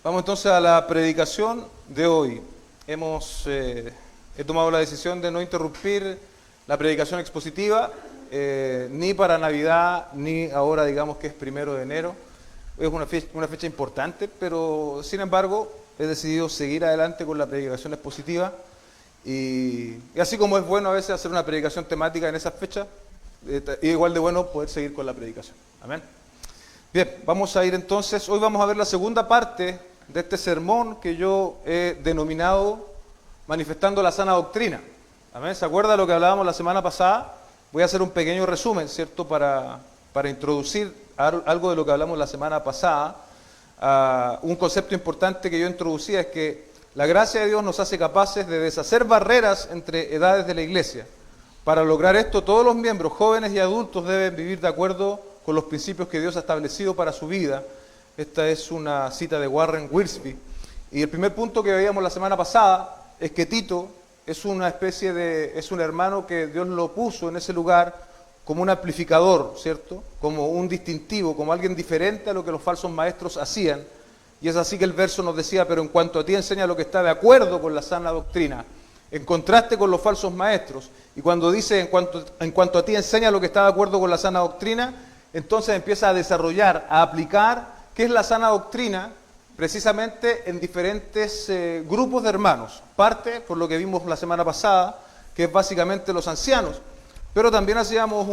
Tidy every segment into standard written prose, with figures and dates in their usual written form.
Vamos entonces a la predicación de hoy. He tomado la decisión de no interrumpir la predicación expositiva, ni para Navidad, ni ahora digamos que es 1 de enero. Es una fecha importante, pero sin embargo he decidido seguir adelante con la predicación expositiva. Y así como es bueno a veces hacer una predicación temática en esas fechas, es igual de bueno poder seguir con la predicación. Amén. Bien, vamos a ir entonces, hoy vamos a ver la segunda parte de este sermón que yo he denominado Manifestando la Sana Doctrina. Amén. ¿Se acuerda de lo que hablábamos la semana pasada? Voy a hacer un pequeño resumen, ¿cierto? Para introducir algo de lo que hablamos la semana pasada. Un concepto importante que yo introducía es que la gracia de Dios nos hace capaces de deshacer barreras entre edades de la iglesia. Para lograr esto, todos los miembros, jóvenes y adultos, deben vivir de acuerdo con los principios que Dios ha establecido para su vida. Esta es una cita de Warren Wiersbe. Y el primer punto que veíamos la semana pasada es que Tito es es un hermano que Dios lo puso en ese lugar como un amplificador, ¿cierto? Como un distintivo, como alguien diferente a lo que los falsos maestros hacían. Y es así que el verso nos decía, pero en cuanto a ti enseña lo que está de acuerdo con la sana doctrina, en contraste con los falsos maestros. Y cuando dice en cuanto a ti enseña lo que está de acuerdo con la sana doctrina, entonces empieza a desarrollar, a aplicar qué es la sana doctrina, precisamente en diferentes grupos de hermanos. Parte, por lo que vimos la semana pasada, que es básicamente los ancianos. Pero también hacíamos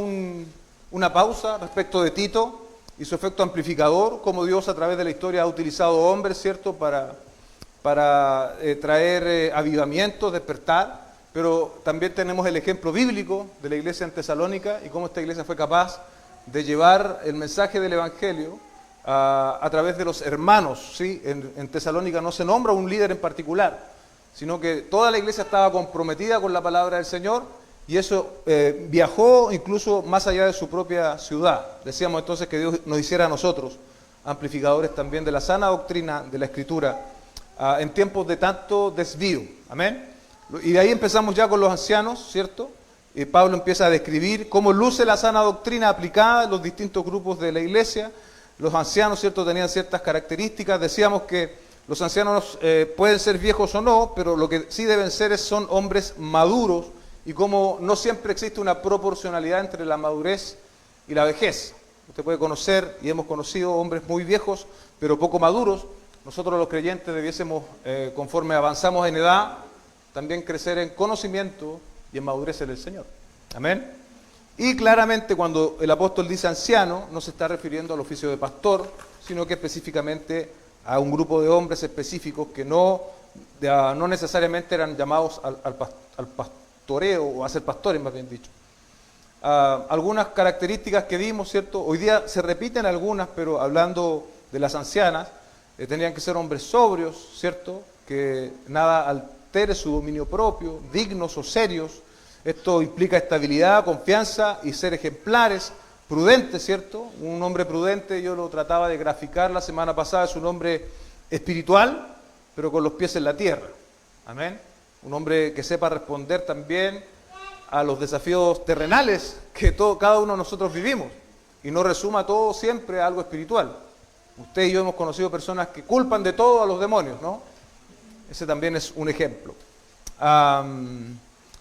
una pausa respecto de Tito y su efecto amplificador, como Dios a través de la historia ha utilizado hombres, ¿cierto?, para traer avivamiento, despertar. Pero también tenemos el ejemplo bíblico de la iglesia en Tesalónica y cómo esta iglesia fue capaz de llevar el mensaje del Evangelio a través de los hermanos, ¿sí? En Tesalónica no se nombra un líder en particular, sino que toda la iglesia estaba comprometida con la palabra del Señor y eso viajó incluso más allá de su propia ciudad. Decíamos entonces que Dios nos hiciera a nosotros amplificadores también de la sana doctrina de la Escritura en tiempos de tanto desvío. Amén. Y de ahí empezamos ya con los ancianos, ¿cierto? Y Pablo empieza a describir cómo luce la sana doctrina aplicada en los distintos grupos de la iglesia. Los ancianos, ¿cierto?, tenían ciertas características. Decíamos que los ancianos pueden ser viejos o no, pero lo que sí deben ser son hombres maduros, y como no siempre existe una proporcionalidad entre la madurez y la vejez. Usted puede conocer, y hemos conocido, hombres muy viejos, pero poco maduros. Nosotros los creyentes debiésemos, conforme avanzamos en edad, también crecer en conocimiento y en madurez en el Señor. Amén. Y claramente cuando el apóstol dice anciano, no se está refiriendo al oficio de pastor, sino que específicamente a un grupo de hombres específicos que no necesariamente eran llamados al pastoreo o a ser pastores, más bien dicho. Algunas características que vimos, ¿cierto? Hoy día se repiten algunas, pero hablando de las ancianas, tenían que ser hombres sobrios, ¿cierto? Que nada altere su dominio propio, dignos o serios. Esto implica estabilidad, confianza y ser ejemplares, prudentes, ¿cierto? Un hombre prudente, yo lo trataba de graficar la semana pasada, es un hombre espiritual, pero con los pies en la tierra. Amén. Un hombre que sepa responder también a los desafíos terrenales que cada uno de nosotros vivimos y no resuma todo siempre a algo espiritual. Usted y yo hemos conocido personas que culpan de todo a los demonios, ¿no? Ese también es un ejemplo.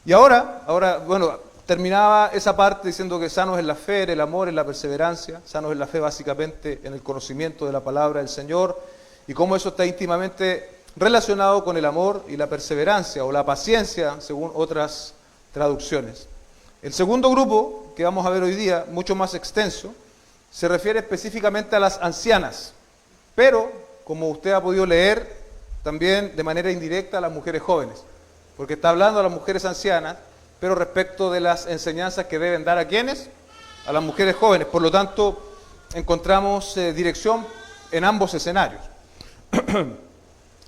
Y ahora, bueno, terminaba esa parte diciendo que sanos en la fe, en el amor, en la perseverancia. Sanos en la fe básicamente en el conocimiento de la palabra del Señor y cómo eso está íntimamente relacionado con el amor y la perseverancia o la paciencia, según otras traducciones. El segundo grupo que vamos a ver hoy día, mucho más extenso, se refiere específicamente a las ancianas, pero como usted ha podido leer, también de manera indirecta a las mujeres jóvenes. Porque está hablando a las mujeres ancianas, pero respecto de las enseñanzas que deben dar a ¿quiénes? A las mujeres jóvenes. Por lo tanto, encontramos dirección en ambos escenarios.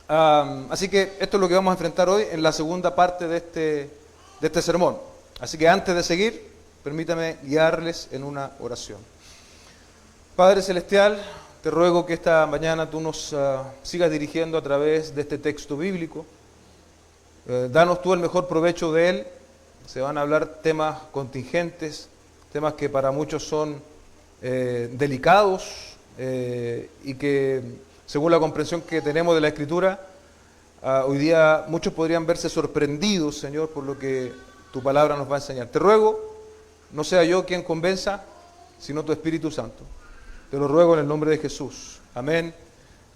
Así que esto es lo que vamos a enfrentar hoy en la segunda parte de este sermón. Así que antes de seguir, permítame guiarles en una oración. Padre Celestial, te ruego que esta mañana tú nos sigas dirigiendo a través de este texto bíblico. Danos tú el mejor provecho de él. Se van a hablar temas contingentes, temas que para muchos son delicados y que según la comprensión que tenemos de la Escritura, hoy día muchos podrían verse sorprendidos, Señor, por lo que tu palabra nos va a enseñar. Te ruego, no sea yo quien convenza, sino tu Espíritu Santo. Te lo ruego en el nombre de Jesús. Amén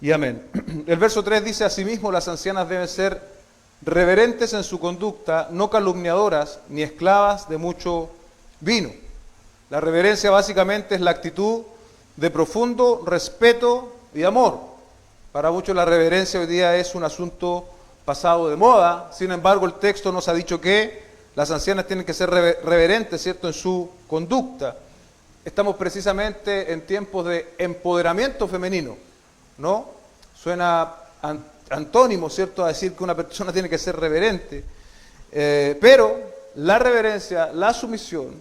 y amén. El verso 3 dice: asimismo, las ancianas deben ser reverentes en su conducta, no calumniadoras ni esclavas de mucho vino. La reverencia básicamente es la actitud de profundo respeto y amor. Para muchos la reverencia hoy día es un asunto pasado de moda. Sin embargo, el texto nos ha dicho que las ancianas tienen que ser reverentes, ¿cierto?, en su conducta. Estamos precisamente en tiempos de empoderamiento femenino, ¿no? Suena antónimo, ¿cierto?, a decir que una persona tiene que ser reverente. Pero la reverencia, la sumisión,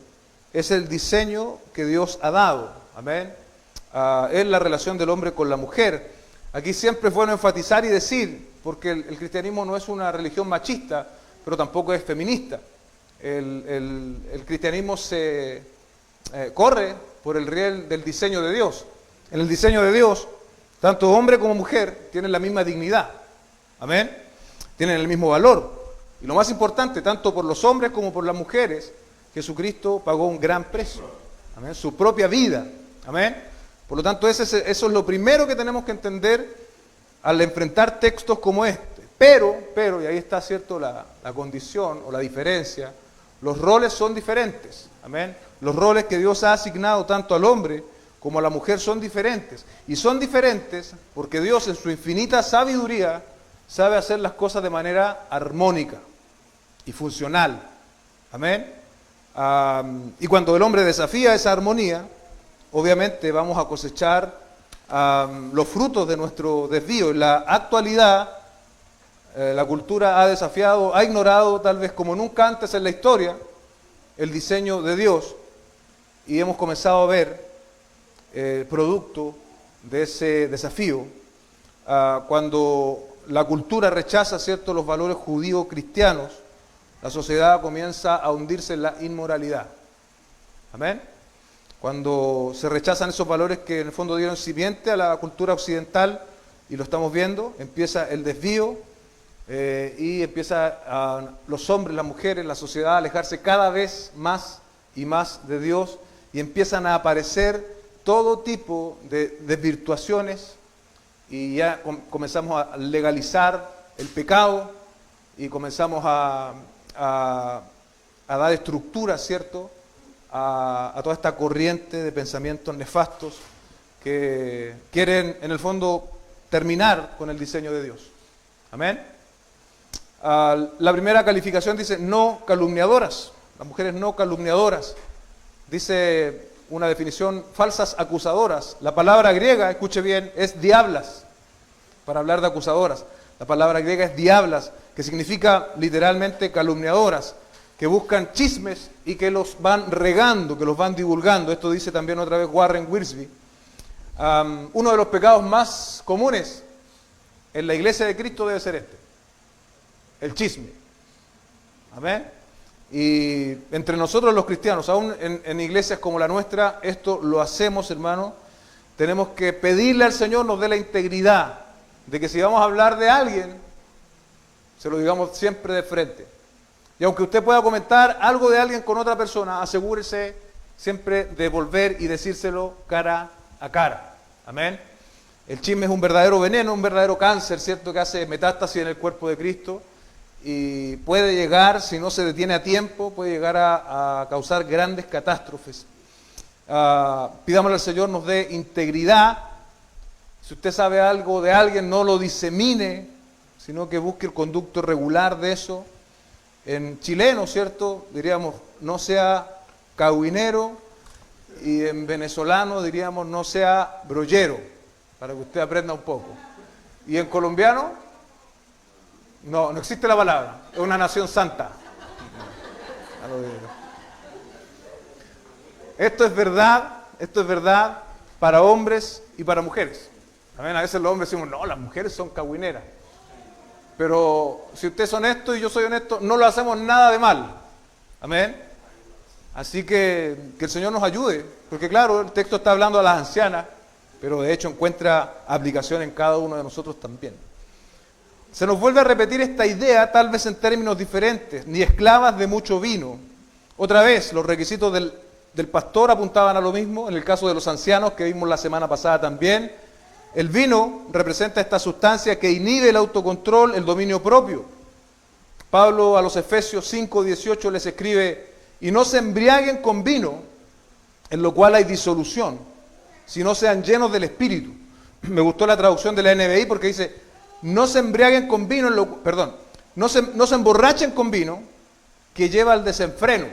es el diseño que Dios ha dado. Amén. Es la relación del hombre con la mujer. Aquí siempre es bueno enfatizar y decir, porque el cristianismo no es una religión machista, pero tampoco es feminista. El cristianismo se corre por el riel del diseño de Dios. En el diseño de Dios, tanto hombre como mujer tienen la misma dignidad. Amén. Tienen el mismo valor. Y lo más importante, tanto por los hombres como por las mujeres, Jesucristo pagó un gran precio. Amén. Su propia vida. Amén. Por lo tanto, eso es lo primero que tenemos que entender al enfrentar textos como este. Pero, y ahí está, ¿cierto?, la condición o la diferencia. Los roles son diferentes. Amén. Los roles que Dios ha asignado tanto al hombre como a la mujer son diferentes. Y son diferentes porque Dios, en su infinita sabiduría, sabe hacer las cosas de manera armónica y funcional. Amén. Y cuando el hombre desafía esa armonía, obviamente vamos a cosechar los frutos de nuestro desvío. En la actualidad, la cultura ha desafiado, ha ignorado tal vez como nunca antes en la historia el diseño de Dios, y hemos comenzado a ver producto de ese desafío cuando la cultura rechaza, ¿cierto?, los valores judíos cristianos. La sociedad comienza a hundirse en la inmoralidad. Amén. Cuando se rechazan esos valores que en el fondo dieron simiente a la cultura occidental, y lo estamos viendo, empieza el desvío y empieza los hombres, las mujeres, la sociedad a alejarse cada vez más y más de Dios, y empiezan a aparecer todo tipo de desvirtuaciones, y ya comenzamos a legalizar el pecado y comenzamos a dar estructura, ¿cierto?, a toda esta corriente de pensamientos nefastos que quieren, en el fondo, terminar con el diseño de Dios. Amén. La primera calificación dice no calumniadoras, las mujeres no calumniadoras. Dice una definición, falsas acusadoras. La palabra griega, escuche bien, es diablas, para hablar de acusadoras. La palabra griega es diablas, que significa literalmente calumniadoras, que buscan chismes y que los van regando, que los van divulgando. Esto dice también otra vez Warren Wiersbe. Uno de los pecados más comunes en la iglesia de Cristo debe ser el chisme. Amén. Y entre nosotros los cristianos, aún en iglesias como la nuestra, esto lo hacemos, hermano. Tenemos que pedirle al Señor nos dé la integridad de que si vamos a hablar de alguien, se lo digamos siempre de frente. Y aunque usted pueda comentar algo de alguien con otra persona, asegúrese siempre de volver y decírselo cara a cara. Amén. El chisme es un verdadero veneno, un verdadero cáncer, ¿cierto?, que hace metástasis en el cuerpo de Cristo, y puede llegar, si no se detiene a tiempo, puede llegar a causar grandes catástrofes. Pidámosle al Señor nos dé integridad. Si usted sabe algo de alguien, no lo disemine, sino que busque el conducto regular de eso. En chileno, ¿cierto?, diríamos, no sea cagüinero, y en venezolano diríamos, no sea brollero, para que usted aprenda un poco. Y en colombiano, no existe la palabra, es una nación santa. Esto es verdad para hombres y para mujeres. Amén. A veces los hombres decimos, no, las mujeres son cagüineras. Pero si usted es honesto y yo soy honesto, no lo hacemos nada de mal. Amén. Así que el Señor nos ayude, porque claro, el texto está hablando a las ancianas, pero de hecho encuentra aplicación en cada uno de nosotros también. Se nos vuelve a repetir esta idea, tal vez en términos diferentes, ni esclavas de mucho vino. Otra vez, los requisitos del pastor apuntaban a lo mismo, en el caso de los ancianos que vimos la semana pasada también. El vino representa esta sustancia que inhibe el autocontrol, el dominio propio. Pablo a los Efesios 5:18 les escribe: y no se embriaguen con vino, en lo cual hay disolución, sino sean llenos del Espíritu. Me gustó la traducción de la NBI porque dice: no se embriaguen con vino, no se emborrachen con vino, que lleva al desenfreno.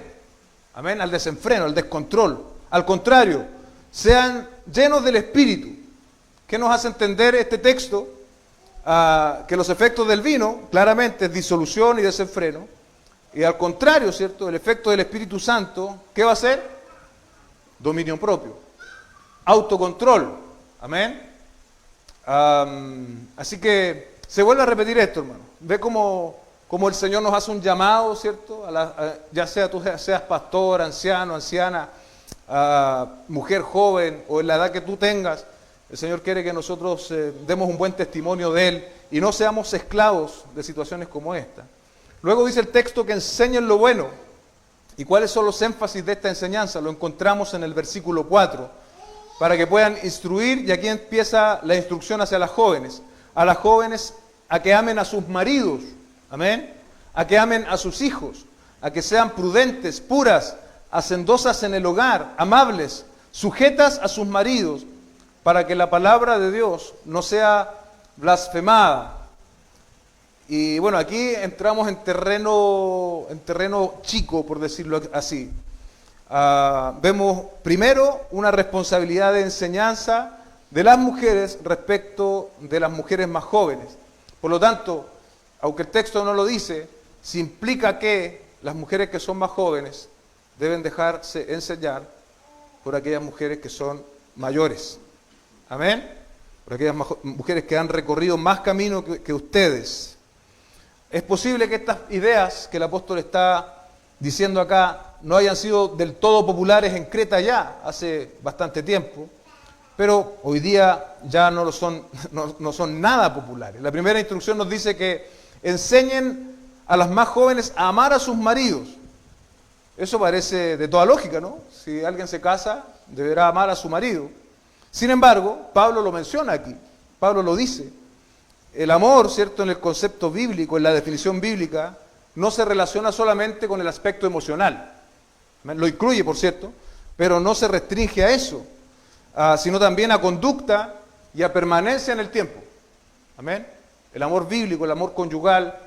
Amén, al desenfreno, al descontrol. Al contrario, sean llenos del Espíritu. ¿Qué nos hace entender este texto? Que los efectos del vino, claramente, es disolución y desenfreno. Y al contrario, ¿cierto? El efecto del Espíritu Santo, ¿qué va a ser? Dominio propio. Autocontrol. Amén. Así que se vuelve a repetir esto, hermano. Ve cómo el Señor nos hace un llamado, ¿cierto? Ya sea tú seas pastor, anciano, anciana, mujer joven o en la edad que tú tengas, el Señor quiere que nosotros demos un buen testimonio de Él y no seamos esclavos de situaciones como esta. Luego dice el texto que enseñen lo bueno. ¿Y cuáles son los énfasis de esta enseñanza? Lo encontramos en el versículo 4. Para que puedan instruir, y aquí empieza la instrucción hacia las jóvenes. A las jóvenes a que amen a sus maridos, amén, a que amen a sus hijos, a que sean prudentes, puras, hacendosas en el hogar, amables, sujetas a sus maridos, para que la palabra de Dios no sea blasfemada. Y bueno, aquí entramos en terreno chico, por decirlo así. Vemos primero una responsabilidad de enseñanza de las mujeres respecto de las mujeres más jóvenes. Por lo tanto, aunque el texto no lo dice, se implica que las mujeres que son más jóvenes deben dejarse enseñar por aquellas mujeres que son mayores. Amén. Por aquellas mujeres que han recorrido más camino que ustedes. Es posible que estas ideas que el apóstol está diciendo acá no hayan sido del todo populares en Creta ya, hace bastante tiempo, pero hoy día ya no son nada populares. La primera instrucción nos dice que enseñen a las más jóvenes a amar a sus maridos. Eso parece de toda lógica, ¿no? Si alguien se casa, deberá amar a su marido. Sin embargo, Pablo lo menciona aquí, Pablo lo dice. El amor, ¿cierto?, en el concepto bíblico, en la definición bíblica, no se relaciona solamente con el aspecto emocional. Lo incluye, por cierto, pero no se restringe a eso, sino también a conducta y a permanencia en el tiempo. Amén. El amor bíblico, el amor conyugal,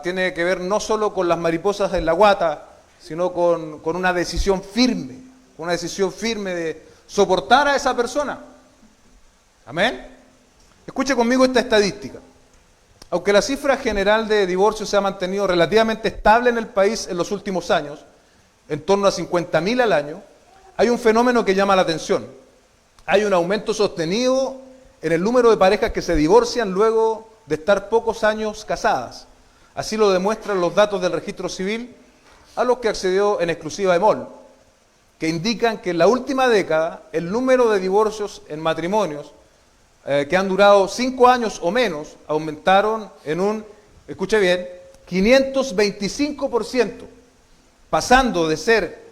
tiene que ver no solo con las mariposas en la guata, sino con una decisión firme, de soportar a esa persona. Amén. Escuche conmigo esta estadística. Aunque la cifra general de divorcios se ha mantenido relativamente estable en el país en los últimos años, en torno a 50.000 al año, hay un fenómeno que llama la atención. Hay un aumento sostenido en el número de parejas que se divorcian luego de estar pocos años casadas. Así lo demuestran los datos del registro civil a los que accedió en exclusiva EMOL, que indican que en la última década el número de divorcios en matrimonios que han durado 5 años o menos aumentaron en un, escuche bien, 525%, pasando de ser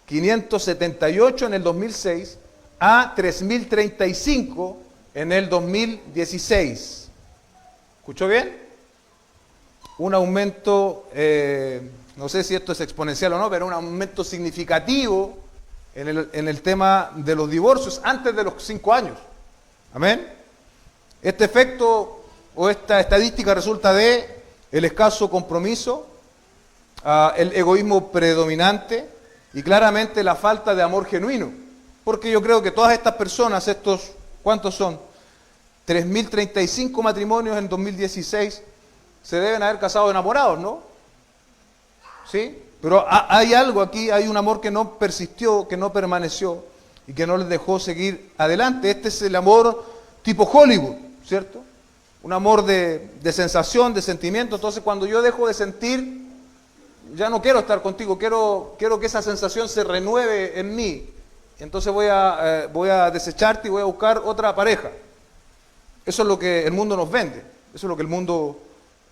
578 en el 2006 a 3.035 en el 2016. ¿Escuchó bien? Un aumento, no sé si esto es exponencial o no, pero un aumento significativo en el tema de los divorcios antes de los 5 años. Amén. Este efecto o esta estadística resulta de el escaso compromiso, el egoísmo predominante y claramente la falta de amor genuino. Porque yo creo que todas estas personas, ¿cuántos son? 3.035 matrimonios en 2016, se deben haber casado enamorados, ¿no? ¿Sí? Pero hay algo aquí, hay un amor que no persistió, que no permaneció y que no les dejó seguir adelante. Este es el amor tipo Hollywood, ¿cierto? Un amor de sensación, de sentimiento. Entonces, cuando yo dejo de sentir, ya no quiero estar contigo, quiero que esa sensación se renueve en mí. entonces voy a desecharte y voy a buscar otra pareja. Eso es lo que el mundo nos vende, eso es lo que el mundo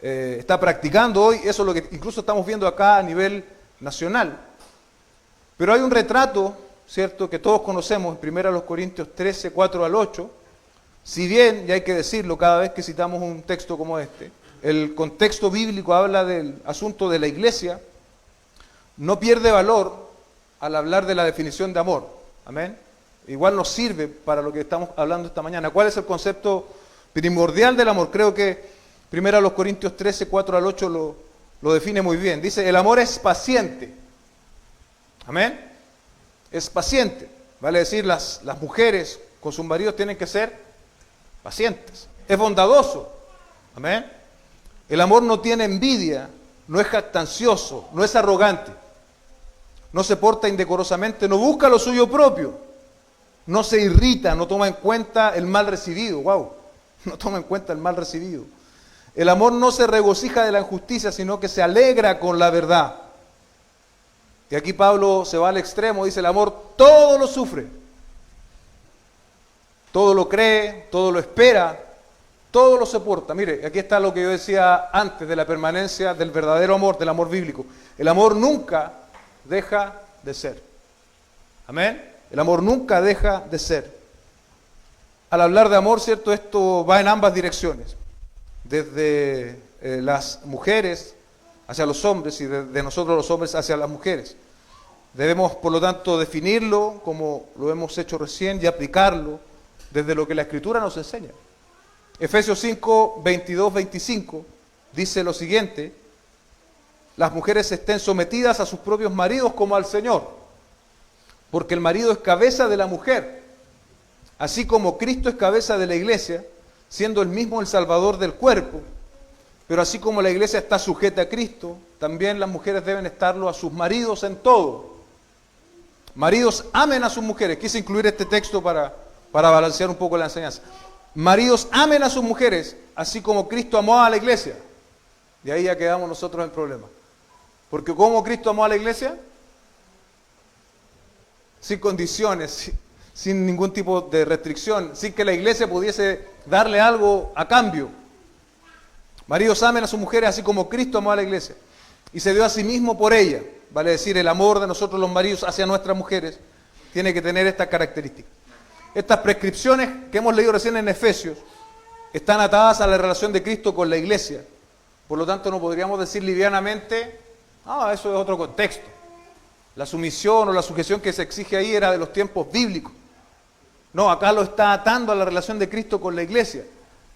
está practicando hoy, eso es lo que incluso estamos viendo acá a nivel nacional. Pero hay un retrato, ¿cierto?, que todos conocemos en 1 Corintios 13, 4 al 8, si bien, y hay que decirlo cada vez que citamos un texto como este, el contexto bíblico habla del asunto de la iglesia, no pierde valor al hablar de la definición de amor. Amén. Igual nos sirve para lo que estamos hablando esta mañana. ¿Cuál es el concepto primordial del amor? Creo que 1 Corintios 13, 4 al 8 lo define muy bien. Dice, el amor es paciente. Amén. Es paciente. Vale decir, las mujeres con sus maridos tienen que ser pacientes. Es bondadoso. Amén. El amor no tiene envidia, no es jactancioso, no es arrogante, no se porta indecorosamente, no busca lo suyo propio, no se irrita, no toma en cuenta el mal recibido. Wow, no toma en cuenta el mal recibido. El amor no se regocija de la injusticia, sino que se alegra con la verdad. Y aquí Pablo se va al extremo, dice, el amor todo lo sufre, todo lo cree, todo lo espera, todo lo soporta. Mire, aquí está lo que yo decía antes de la permanencia del verdadero amor, del amor bíblico. El amor nunca deja de ser. Amén. El amor nunca deja de ser. Al hablar de amor, ¿cierto? Esto va en ambas direcciones. Desde las mujeres hacia los hombres y de nosotros los hombres hacia las mujeres. Debemos, por lo tanto, definirlo como lo hemos hecho recién y aplicarlo desde lo que la Escritura nos enseña. Efesios 5, 22, 25 dice lo siguiente: las mujeres estén sometidas a sus propios maridos como al Señor, porque el marido es cabeza de la mujer, así como Cristo es cabeza de la iglesia, siendo él mismo el Salvador del cuerpo. Pero así como la iglesia está sujeta a Cristo, también las mujeres deben estarlo a sus maridos en todo. Maridos, amen a sus mujeres. Quise incluir este texto para balancear un poco la enseñanza. Maridos, amen a sus mujeres, así como Cristo amó a la iglesia. Y ahí ya quedamos nosotros en problema. Porque ¿cómo Cristo amó a la iglesia? Sin condiciones, sin ningún tipo de restricción, sin que la iglesia pudiese darle algo a cambio. Maridos, amen a sus mujeres, así como Cristo amó a la iglesia. Y se dio a sí mismo por ella. Vale decir, el amor de nosotros los maridos hacia nuestras mujeres tiene que tener estas características. Estas prescripciones que hemos leído recién en Efesios están atadas a la relación de Cristo con la iglesia. Por lo tanto, no podríamos decir livianamente, eso es otro contexto. La sumisión o la sujeción que se exige ahí era de los tiempos bíblicos. No, acá lo está atando a la relación de Cristo con la iglesia.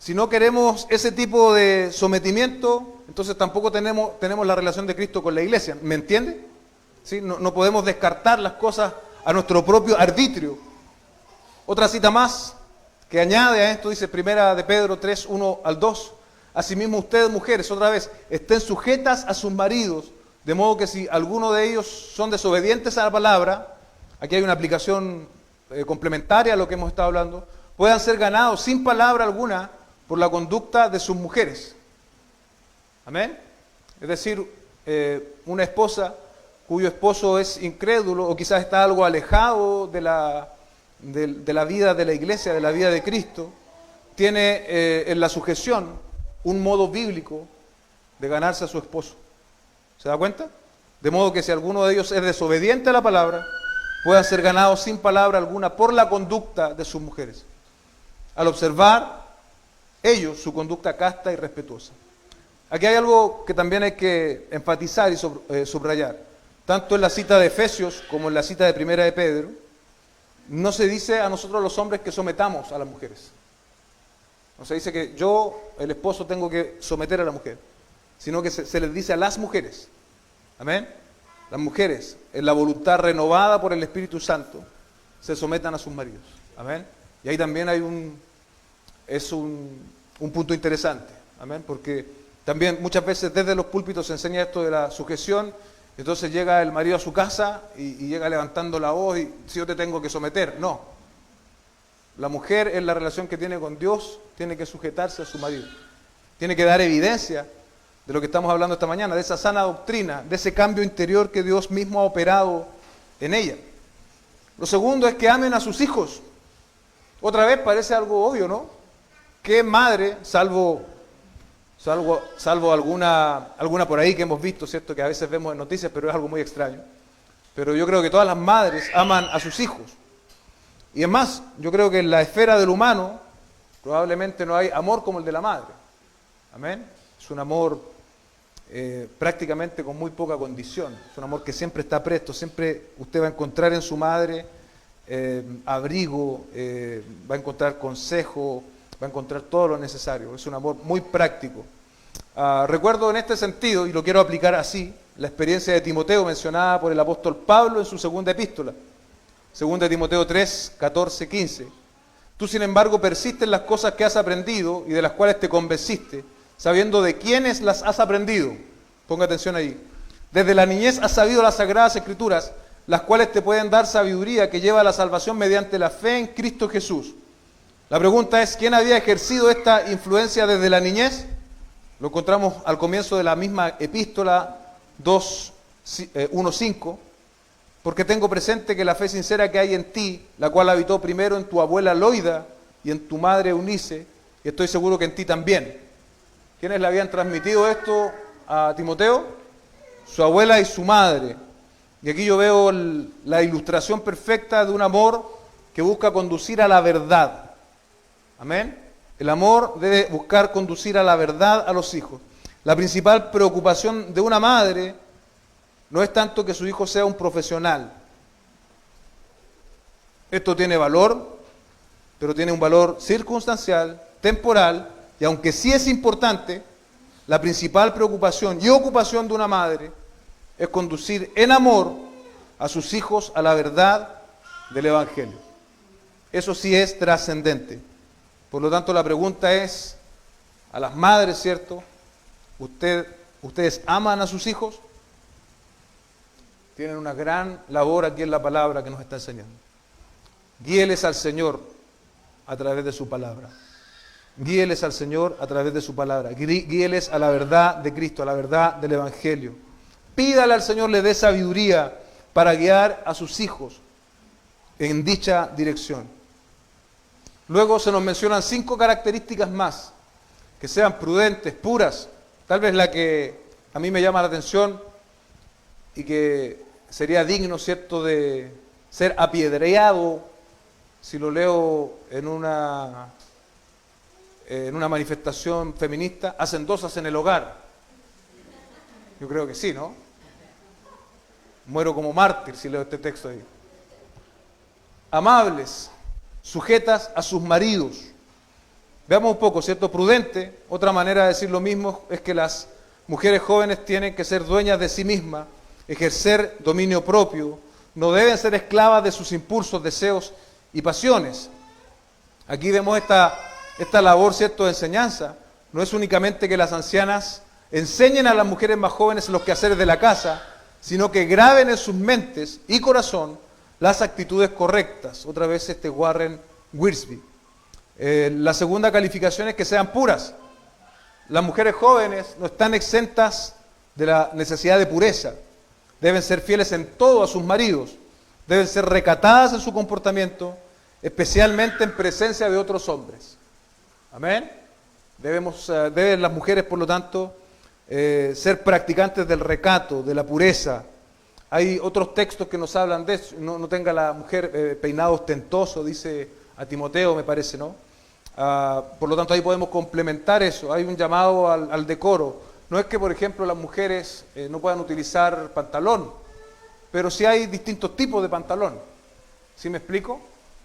Si no queremos ese tipo de sometimiento, entonces tampoco tenemos la relación de Cristo con la iglesia. ¿Me entiende? ¿Sí? No podemos descartar las cosas a nuestro propio arbitrio. Otra cita más que añade a esto, dice 1 de Pedro 3, 1 al 2. Asimismo ustedes, mujeres, otra vez, estén sujetas a sus maridos, de modo que si alguno de ellos son desobedientes a la palabra, aquí hay una aplicación complementaria a lo que hemos estado hablando, puedan ser ganados sin palabra alguna por la conducta de sus mujeres. Amén. Es decir, una esposa cuyo esposo es incrédulo o quizás está algo alejado de la vida de la iglesia, de la vida de Cristo, tiene en la sujeción un modo bíblico de ganarse a su esposo. ¿Se da cuenta? De modo que si alguno de ellos es desobediente a la palabra, puedan ser ganados sin palabra alguna por la conducta de sus mujeres, al observar ellos su conducta casta y respetuosa. Aquí hay algo que también hay que enfatizar y subrayar. Tanto en la cita de Efesios como en la cita de 1 de Pedro, no se dice a nosotros los hombres que sometamos a las mujeres. No se dice que yo, el esposo, tengo que someter a la mujer, sino que se les dice a las mujeres. Amén. Las mujeres, en la voluntad renovada por el Espíritu Santo, se sometan a sus maridos. Amén. Y ahí también hay un punto interesante. Amén. Porque también muchas veces desde los púlpitos se enseña esto de la sujeción. Entonces llega el marido a su casa y llega levantando la voz y si yo te tengo que someter. No. La mujer en la relación que tiene con Dios tiene que sujetarse a su marido. Tiene que dar evidencia de lo que estamos hablando esta mañana, de esa sana doctrina, de ese cambio interior que Dios mismo ha operado en ella. Lo segundo es que amen a sus hijos. Otra vez parece algo obvio, ¿no? ¿Qué madre, salvo alguna por ahí que hemos visto, ¿cierto? Que a veces vemos en noticias, pero es algo muy extraño. Pero yo creo que todas las madres aman a sus hijos. Y es más, yo creo que en la esfera del humano probablemente no hay amor como el de la madre. Amén. Es un amor prácticamente con muy poca condición. Es un amor que siempre está presto, siempre usted va a encontrar en su madre abrigo, va a encontrar consejo, va a encontrar todo lo necesario. Es un amor muy práctico. Recuerdo en este sentido, y lo quiero aplicar así, la experiencia de Timoteo mencionada por el apóstol Pablo en su segunda epístola. Segunda de Timoteo 3, 14, 15. Tú, sin embargo, persiste en las cosas que has aprendido y de las cuales te convenciste, sabiendo de quiénes las has aprendido. Ponga atención ahí. Desde la niñez has sabido las sagradas escrituras, las cuales te pueden dar sabiduría que lleva a la salvación mediante la fe en Cristo Jesús. La pregunta es, ¿quién había ejercido esta influencia desde la niñez? Lo encontramos al comienzo de la misma epístola 1:5. Porque tengo presente que la fe sincera que hay en ti, la cual habitó primero en tu abuela Loida y en tu madre Eunice, y estoy seguro que en ti también. ¿Quiénes le habían transmitido esto a Timoteo? Su abuela y su madre. Y aquí yo veo la ilustración perfecta de un amor que busca conducir a la verdad. Amén. El amor debe buscar conducir a la verdad a los hijos. La principal preocupación de una madre no es tanto que su hijo sea un profesional. Esto tiene valor, pero tiene un valor circunstancial, temporal, y aunque sí es importante, la principal preocupación y ocupación de una madre es conducir en amor a sus hijos a la verdad del Evangelio. Eso sí es trascendente. Por lo tanto, la pregunta es a las madres, ¿cierto? ¿Ustedes aman a sus hijos? Tienen una gran labor aquí en la palabra que nos está enseñando. Guíeles al Señor a través de su palabra. Guíeles al Señor a través de su palabra. Guíeles a la verdad de Cristo, a la verdad del Evangelio. Pídale al Señor le dé sabiduría para guiar a sus hijos en dicha dirección. Luego se nos mencionan 5 características más, que sean prudentes, puras. Tal vez la que a mí me llama la atención y que sería digno, ¿cierto?, de ser apedreado si lo leo en una manifestación feminista, hacendosas en el hogar. Yo creo que sí, ¿no? Muero como mártir si leo este texto ahí. Amables, sujetas a sus maridos. Veamos un poco, ¿cierto? Prudente, otra manera de decir lo mismo es que las mujeres jóvenes tienen que ser dueñas de sí mismas, ejercer dominio propio, no deben ser esclavas de sus impulsos, deseos y pasiones. Aquí vemos esta labor, ¿cierto?, de enseñanza. No es únicamente que las ancianas enseñen a las mujeres más jóvenes los quehaceres de la casa, sino que graben en sus mentes y corazón las actitudes correctas. Otra vez Warren Wiersbe. La segunda calificación es que sean puras. Las mujeres jóvenes no están exentas de la necesidad de pureza. Deben ser fieles en todo a sus maridos. Deben ser recatadas en su comportamiento, especialmente en presencia de otros hombres. Amén. Deben las mujeres, por lo tanto, ser practicantes del recato, de la pureza. Hay otros textos que nos hablan de eso. No tenga la mujer peinado ostentoso, dice a Timoteo, me parece, ¿no? Por lo tanto, ahí podemos complementar eso. Hay un llamado al decoro. No es que, por ejemplo, las mujeres no puedan utilizar pantalón, pero sí hay distintos tipos de pantalón. ¿Sí me explico?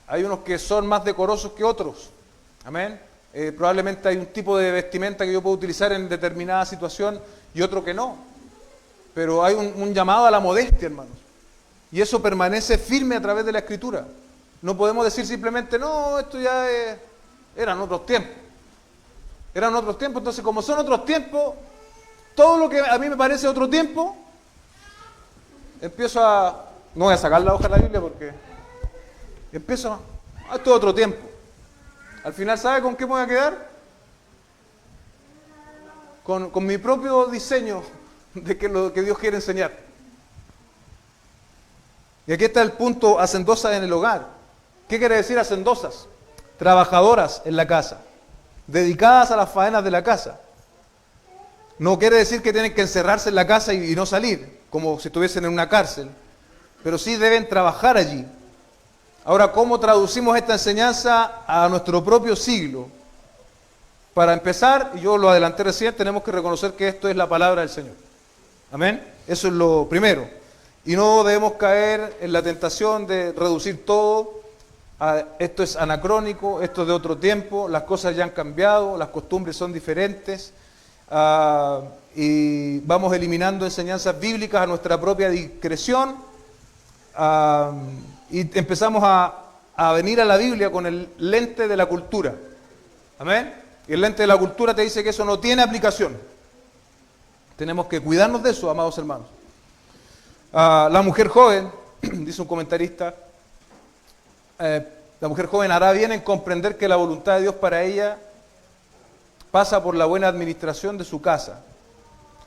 Hay unos que son más decorosos que otros. Amén. Probablemente hay un tipo de vestimenta que yo puedo utilizar en determinada situación y otro que no. Pero hay un llamado a la modestia, hermanos. Y eso permanece firme a través de la Escritura. No podemos decir simplemente, no, esto ya eran otros tiempos. Eran otros tiempos, entonces como son otros tiempos, todo lo que a mí me parece otro tiempo, empiezo a... No voy a sacar la hoja de la Biblia porque... Empiezo a... Esto es otro tiempo. Al final, ¿sabe con qué me voy a quedar? Con mi propio diseño de lo que Dios quiere enseñar. Y aquí está el punto, hacendosas en el hogar. ¿Qué quiere decir hacendosas? Trabajadoras en la casa, dedicadas a las faenas de la casa. No quiere decir que tienen que encerrarse en la casa y no salir, como si estuviesen en una cárcel, pero sí deben trabajar allí. Ahora, ¿cómo traducimos esta enseñanza a nuestro propio siglo? Para empezar, y yo lo adelanté recién, tenemos que reconocer que esto es la palabra del Señor. Amén. Eso es lo primero. Y no debemos caer en la tentación de reducir todo a esto es anacrónico, esto es de otro tiempo, las cosas ya han cambiado, las costumbres son diferentes, y vamos eliminando enseñanzas bíblicas a nuestra propia discreción, y empezamos a venir a la Biblia con el lente de la cultura. Amén. Y el lente de la cultura te dice que eso no tiene aplicación. Tenemos que cuidarnos de eso, amados hermanos. La mujer joven, dice un comentarista, la mujer joven hará bien en comprender que la voluntad de Dios para ella pasa por la buena administración de su casa.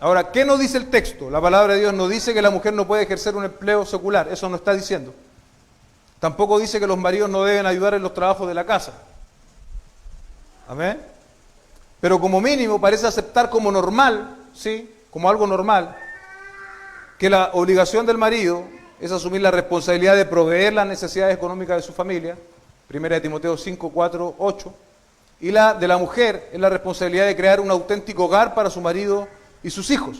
Ahora, ¿qué nos dice el texto? La palabra de Dios no dice que la mujer no puede ejercer un empleo secular, eso no está diciendo. Tampoco dice que los maridos no deben ayudar en los trabajos de la casa. Amén. Pero como mínimo parece aceptar como normal, ¿sí? Como algo normal, que la obligación del marido es asumir la responsabilidad de proveer las necesidades económicas de su familia, 1 Timoteo 5, 4, 8, y la de la mujer es la responsabilidad de crear un auténtico hogar para su marido y sus hijos.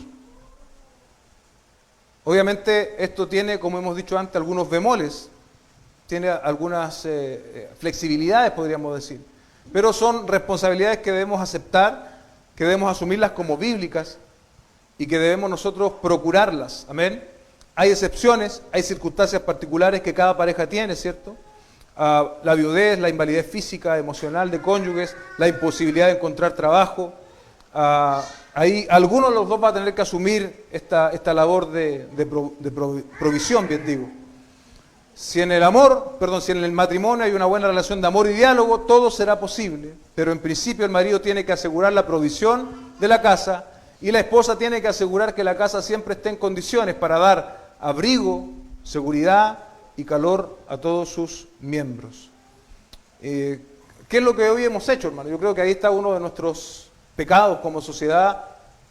Obviamente esto tiene, como hemos dicho antes, algunos bemoles, tiene algunas flexibilidades, podríamos decir, pero son responsabilidades que debemos aceptar, que debemos asumirlas como bíblicas y que debemos nosotros procurarlas. Amén. Hay excepciones, hay circunstancias particulares que cada pareja tiene, ¿cierto? La viudez, la invalidez física, emocional de cónyuges, la imposibilidad de encontrar trabajo. Ahí alguno de los dos va a tener que asumir esta labor de provisión, bien digo. Si en el matrimonio hay una buena relación de amor y diálogo, todo será posible, pero en principio el marido tiene que asegurar la provisión de la casa y la esposa tiene que asegurar que la casa siempre esté en condiciones para dar abrigo, seguridad y calor a todos sus miembros. ¿Qué es lo que hoy hemos hecho, hermano? Yo creo que ahí está uno de nuestros pecados como sociedad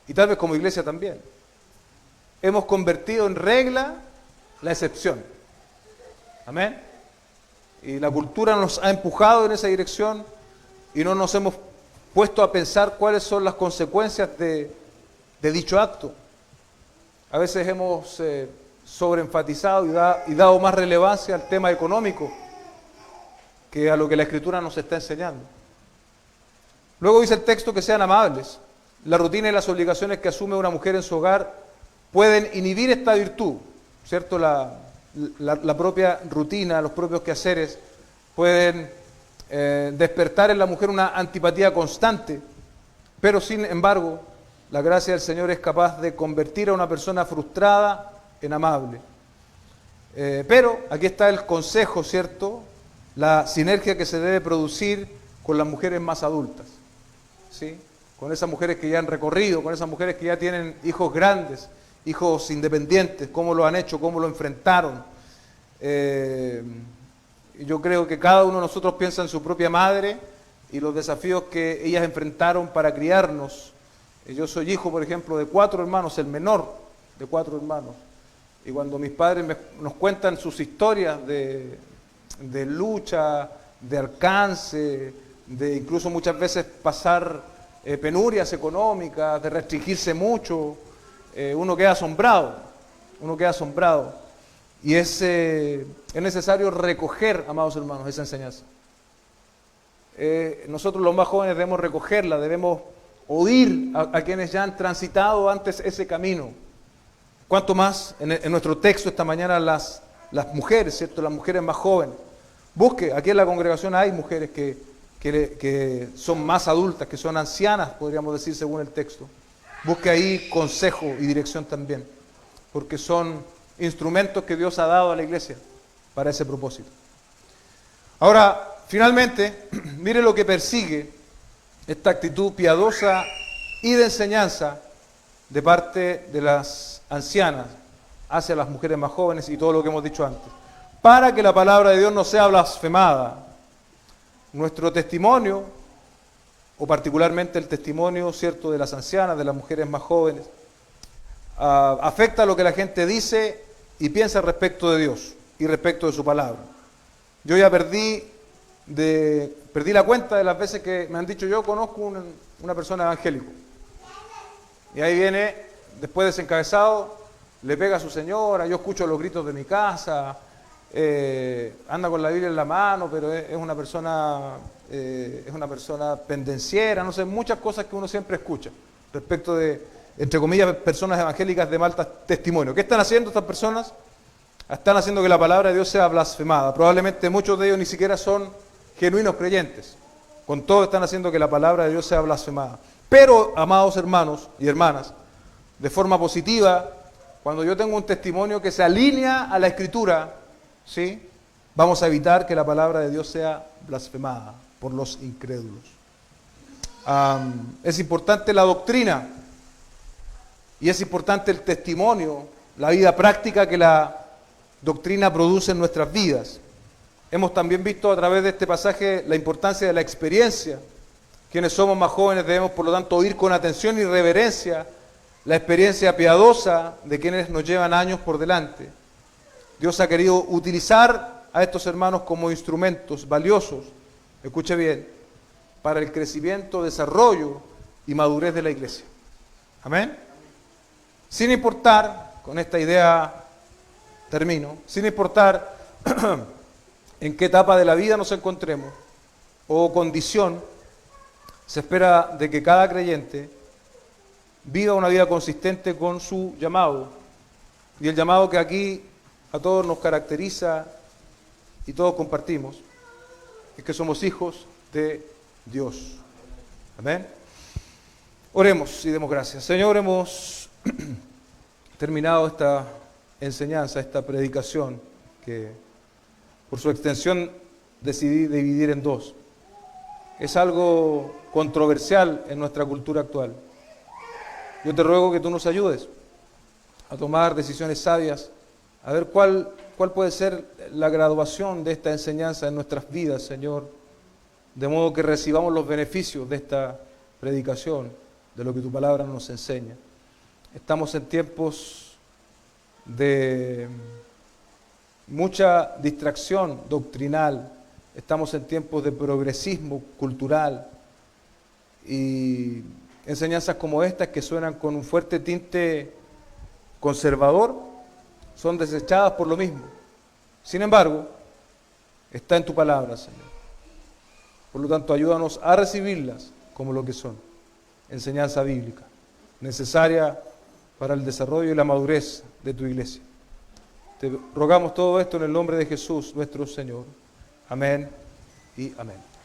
y tal vez como iglesia también. Hemos convertido en regla la excepción. Amén. Y la cultura nos ha empujado en esa dirección y no nos hemos puesto a pensar cuáles son las consecuencias de dicho acto. A veces hemos sobreenfatizado y dado más relevancia al tema económico que a lo que la Escritura nos está enseñando. Luego dice el texto que sean amables. La rutina y las obligaciones que asume una mujer en su hogar pueden inhibir esta virtud, ¿cierto? La propia rutina, los propios quehaceres pueden despertar en la mujer una antipatía constante, pero sin embargo la gracia del Señor es capaz de convertir a una persona frustrada en amable. Pero aquí está el consejo, ¿cierto? La sinergia que se debe producir con las mujeres más adultas, ¿sí? Con esas mujeres que ya han recorrido, con esas mujeres que ya tienen hijos grandes, hijos independientes, cómo lo han hecho, cómo lo enfrentaron. Yo creo que cada uno de nosotros piensa en su propia madre y los desafíos que ellas enfrentaron para criarnos. Yo soy hijo, por ejemplo, de 4 hermanos, el menor de 4 hermanos. Y cuando mis padres nos cuentan sus historias de lucha, de alcance, de incluso muchas veces pasar penurias económicas, de restringirse mucho, uno queda asombrado, Y es necesario recoger, amados hermanos, esa enseñanza. Nosotros los más jóvenes debemos recogerla, debemos oír a quienes ya han transitado antes ese camino. Cuanto más en nuestro texto esta mañana las mujeres, ¿cierto? Las mujeres más jóvenes. Busque, aquí en la congregación hay mujeres que son más adultas, que son ancianas, podríamos decir según el texto. Busque ahí consejo y dirección también, porque son instrumentos que Dios ha dado a la iglesia para ese propósito. Ahora, finalmente, mire lo que persigue esta actitud piadosa y de enseñanza de parte de las ancianas. hacia las mujeres más jóvenes y todo lo que hemos dicho antes. Para que la palabra de Dios no sea blasfemada. Nuestro testimonio, o particularmente el testimonio, ¿cierto?, de las ancianas, de las mujeres más jóvenes, afecta a lo que la gente dice y piensa respecto de Dios y respecto de su palabra. Yo ya perdí la cuenta de las veces que me han dicho: yo conozco una persona evangélica. Y ahí viene, después desencabezado, le pega a su señora, yo escucho los gritos de mi casa, anda con la Biblia en la mano, pero es una persona pendenciera, no sé, muchas cosas que uno siempre escucha respecto de, entre comillas, personas evangélicas de mal testimonio. ¿Qué están haciendo estas personas? Están haciendo que la palabra de Dios sea blasfemada. Probablemente muchos de ellos ni siquiera son genuinos creyentes. Con todo están haciendo que la palabra de Dios sea blasfemada. Pero, amados hermanos y hermanas, de forma positiva, cuando yo tengo un testimonio que se alinea a la Escritura, ¿sí?, vamos a evitar que la palabra de Dios sea blasfemada por los incrédulos. Es importante la doctrina y es importante el testimonio, la vida práctica que la doctrina produce en nuestras vidas. Hemos también visto a través de este pasaje la importancia de la experiencia. Quienes somos más jóvenes debemos, por lo tanto, oír con atención y reverencia la experiencia piadosa de quienes nos llevan años por delante. Dios ha querido utilizar a estos hermanos como instrumentos valiosos, escuche bien, para el crecimiento, desarrollo y madurez de la iglesia. Amén. Sin importar, con esta idea termino, sin importar en qué etapa de la vida nos encontremos o condición, se espera de que cada creyente viva una vida consistente con su llamado. Y el llamado que aquí a todos nos caracteriza y todos compartimos es que somos hijos de Dios. Amén. Oremos y demos gracias. Señor, hemos terminado esta enseñanza, esta predicación que por su extensión decidí dividir en dos. Es algo controversial en nuestra cultura actual. Yo te ruego que tú nos ayudes a tomar decisiones sabias, a ver cuál puede ser la graduación de esta enseñanza en nuestras vidas, Señor, de modo que recibamos los beneficios de esta predicación, de lo que tu palabra nos enseña. Estamos en tiempos de mucha distracción doctrinal, estamos en tiempos de progresismo cultural y enseñanzas como estas que suenan con un fuerte tinte conservador son desechadas por lo mismo. Sin embargo, está en tu palabra, Señor. Por lo tanto, ayúdanos a recibirlas como lo que son, enseñanza bíblica, necesaria para el desarrollo y la madurez de tu iglesia. Te rogamos todo esto en el nombre de Jesús, nuestro Señor. Amén y amén.